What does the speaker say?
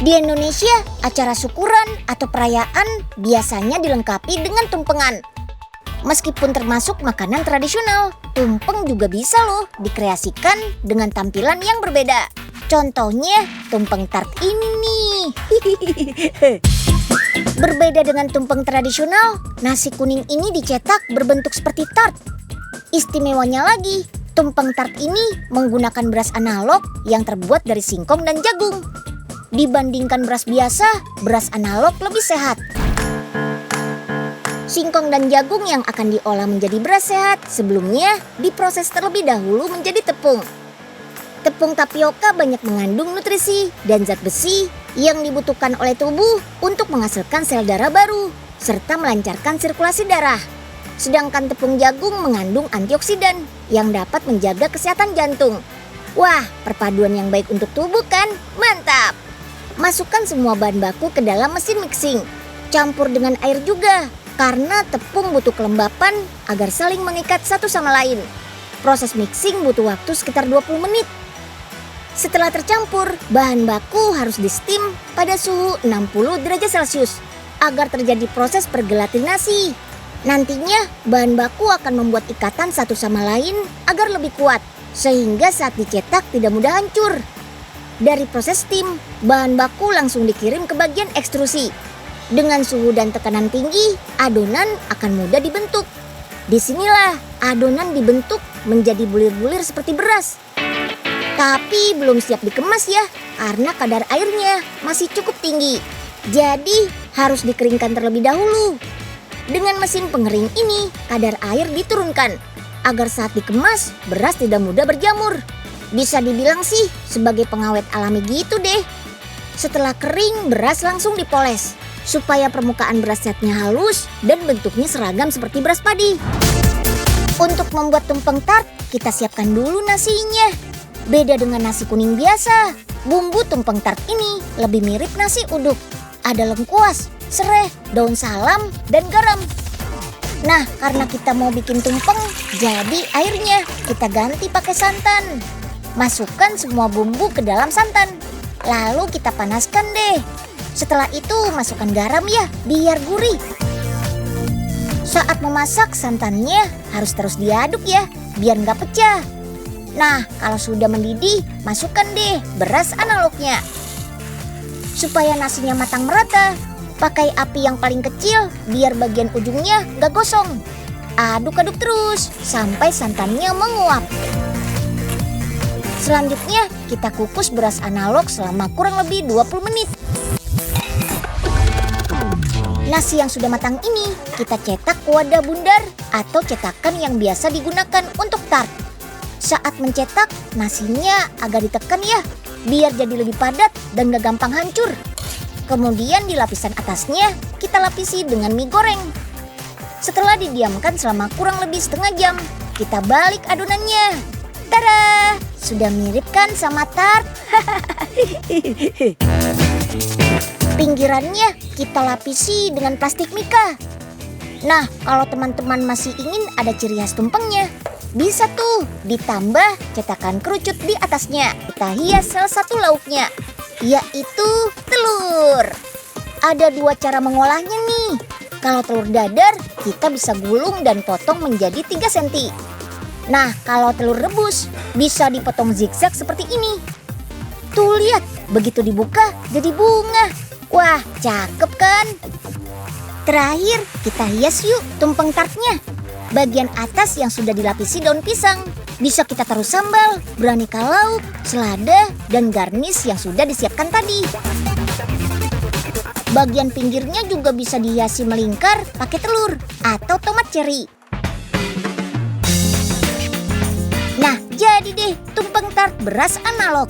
Di Indonesia, acara syukuran atau perayaan biasanya dilengkapi dengan tumpengan. Meskipun termasuk makanan tradisional, tumpeng juga bisa loh dikreasikan dengan tampilan yang berbeda. Contohnya tumpeng tart ini nih. Berbeda dengan tumpeng tradisional, nasi kuning ini dicetak berbentuk seperti tart. Istimewanya lagi, tumpeng tart ini menggunakan beras analog yang terbuat dari singkong dan jagung. Dibandingkan beras biasa, beras analog lebih sehat. Singkong dan jagung yang akan diolah menjadi beras sehat sebelumnya diproses terlebih dahulu menjadi tepung. Tepung tapioka banyak mengandung nutrisi dan zat besi yang dibutuhkan oleh tubuh untuk menghasilkan sel darah baru serta melancarkan sirkulasi darah. Sedangkan tepung jagung mengandung antioksidan yang dapat menjaga kesehatan jantung. Wah, perpaduan yang baik untuk tubuh kan? Mantap! Masukkan semua bahan baku ke dalam mesin mixing. Campur dengan air juga, karena tepung butuh kelembapan agar saling mengikat satu sama lain. Proses mixing butuh waktu sekitar 20 menit. Setelah tercampur, bahan baku harus di-steam pada suhu 60 derajat Celcius agar terjadi proses pergelatinasi. Nantinya, bahan baku akan membuat ikatan satu sama lain agar lebih kuat, sehingga saat dicetak tidak mudah hancur. Dari proses steam, bahan baku langsung dikirim ke bagian ekstrusi. Dengan suhu dan tekanan tinggi, adonan akan mudah dibentuk. Disinilah adonan dibentuk menjadi bulir-bulir seperti beras. Tapi belum siap dikemas ya, karena kadar airnya masih cukup tinggi. Jadi harus dikeringkan terlebih dahulu. Dengan mesin pengering ini, kadar air diturunkan agar saat dikemas, beras tidak mudah berjamur. Bisa dibilang sih sebagai pengawet alami gitu deh. Setelah kering, beras langsung dipoles supaya permukaan beras setnya halus dan bentuknya seragam seperti beras padi. Untuk membuat tumpeng tart, kita siapkan dulu nasinya. Beda dengan nasi kuning biasa, bumbu tumpeng tart ini lebih mirip nasi uduk. Ada lengkuas, sereh, daun salam, dan garam. Nah, karena kita mau bikin tumpeng, jadi airnya kita ganti pakai santan. Masukkan semua bumbu ke dalam santan, lalu kita panaskan deh. Setelah itu masukkan garam ya, biar gurih. Saat memasak santannya harus terus diaduk ya, biar nggak pecah. Nah, kalau sudah mendidih, masukkan deh beras analognya. Supaya nasinya matang merata, pakai api yang paling kecil biar bagian ujungnya nggak gosong. Aduk-aduk terus sampai santannya menguap. Selanjutnya, kita kukus beras analog selama kurang lebih 20 menit. Nasi yang sudah matang ini kita cetak ke wadah bundar atau cetakan yang biasa digunakan untuk tart. Saat mencetak, nasinya agak ditekan ya, biar jadi lebih padat dan gak gampang hancur. Kemudian di lapisan atasnya kita lapisi dengan mie goreng. Setelah didiamkan selama kurang lebih setengah jam, kita balik adonannya. Tada! Sudah mirip kan sama tart? Pinggirannya kita lapisi dengan plastik mika. Nah, kalau teman-teman masih ingin ada ciri khas tumpengnya, bisa tuh ditambah cetakan kerucut di atasnya. Kita hias salah satu lauknya, yaitu telur. Ada dua cara mengolahnya nih. Kalau telur dadar, kita bisa gulung dan potong menjadi 3 cm. Nah, kalau telur rebus, bisa dipotong zigzag seperti ini. Tuh lihat, begitu dibuka jadi bunga. Wah, cakep kan? Terakhir, kita hias yuk tumpeng tartnya. Bagian atas yang sudah dilapisi daun pisang. Bisa kita taruh sambal, beraneka lauk, selada, dan garnish yang sudah disiapkan tadi. Bagian pinggirnya juga bisa dihiasi melingkar pakai telur atau tomat cherry. Nah, jadi deh tumpeng tart beras analog.